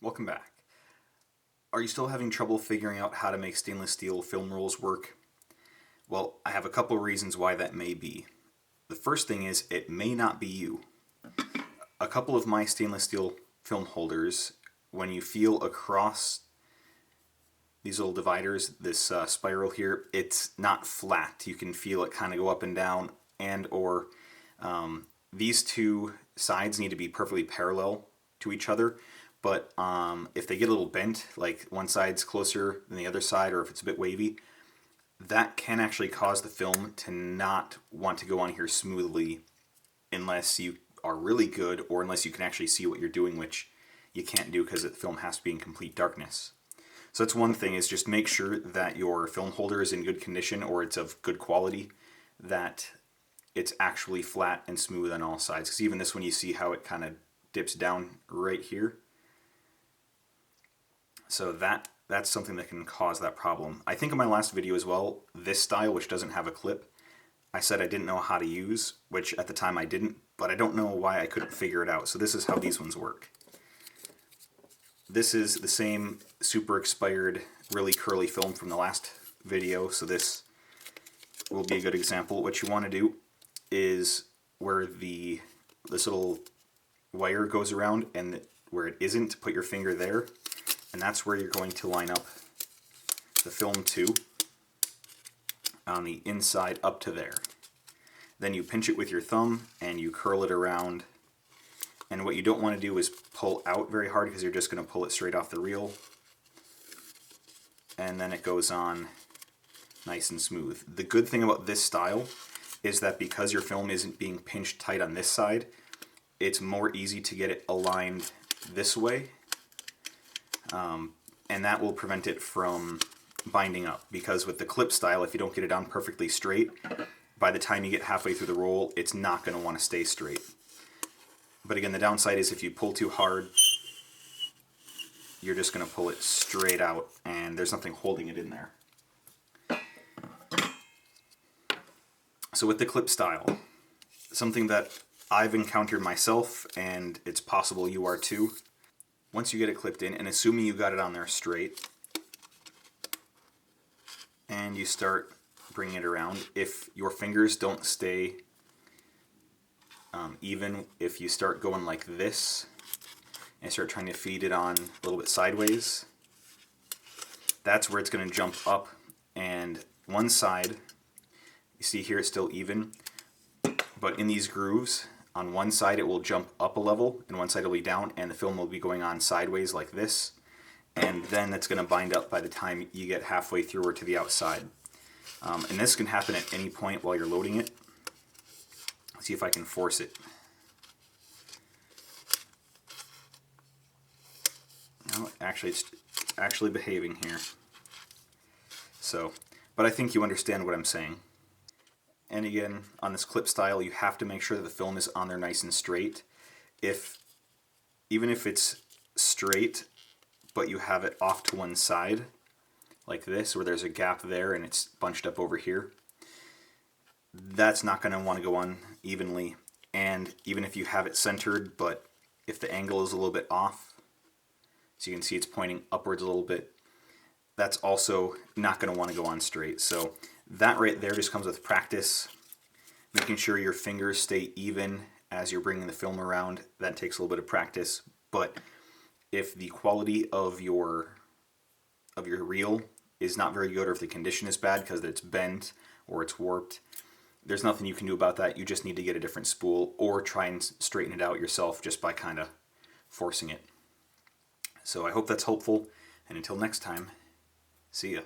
Welcome back. Are you still having trouble figuring out how to make stainless steel film rolls work? Well, I have a couple of reasons why that may be. The first thing is it may not be you. A couple of my stainless steel film holders, when you feel across these little dividers, this spiral here, it's not flat. You can feel it kind of go up and down, and or these two sides need to be perfectly parallel to each other. But if they get a little bent, like one side's closer than the other side, or if it's a bit wavy, that can actually cause the film to not want to go on here smoothly unless you are really good, or unless you can actually see what you're doing, which you can't do because the film has to be in complete darkness. So that's one thing, is just make sure that your film holder is in good condition, or it's of good quality, that it's actually flat and smooth on all sides. Because even this one, you see how it kind of dips down right here. So that's something that can cause that problem. I think in my last video as well, this style, which doesn't have a clip, I said I didn't know how to use, which at the time I didn't, but I don't know why I couldn't figure it out. So this is how these ones work. This is the same super expired, really curly film from the last video, so this will be a good example. What you want to do is where this little wire goes around, and where it isn't, put your finger there, and that's where you're going to line up the film to, on the inside up to there. Then you pinch it with your thumb and you curl it around, and what you don't want to do is pull out very hard, because you're just going to pull it straight off the reel, and then it goes on nice and smooth. The good thing about this style is that because your film isn't being pinched tight on this side, it's more easy to get it aligned this way, and that will prevent it from binding up. Because with the clip style, if you don't get it on perfectly straight, by the time you get halfway through the roll, it's not going to want to stay straight. But again, the downside is if you pull too hard, you're just going to pull it straight out, and there's nothing holding it in there. So with the clip style, something that I've encountered myself, and it's possible you are too, once you get it clipped in, and assuming you got it on there straight, and you start bringing it around, if your fingers don't stay even, if you start going like this and start trying to feed it on a little bit sideways, that's where it's going to jump up, and one side, you see here it's still even, but in these grooves, on one side it will jump up a level, and one side will be down, and the film will be going on sideways like this, and then it's going to bind up by the time you get halfway through or to the outside. And this can happen at any point while you're loading it. Let's see if I can force it. No, actually, it's actually behaving here. So, but I think you understand what I'm saying. And again, on this clip style, you have to make sure that the film is on there nice and straight. Even if it's straight, but you have it off to one side, like this, where there's a gap there and it's bunched up over here, that's not going to want to go on evenly. And even if you have it centered, but if the angle is a little bit off, so you can see it's pointing upwards a little bit, that's also not going to want to go on straight. So that right there just comes with practice, making sure your fingers stay even as you're bringing the film around. That takes a little bit of practice, but if the quality of your reel is not very good, or if the condition is bad because it's bent or it's warped, there's nothing you can do about that. You just need to get a different spool, or try and straighten it out yourself just by kind of forcing it. So I hope that's helpful, and until next time, see ya.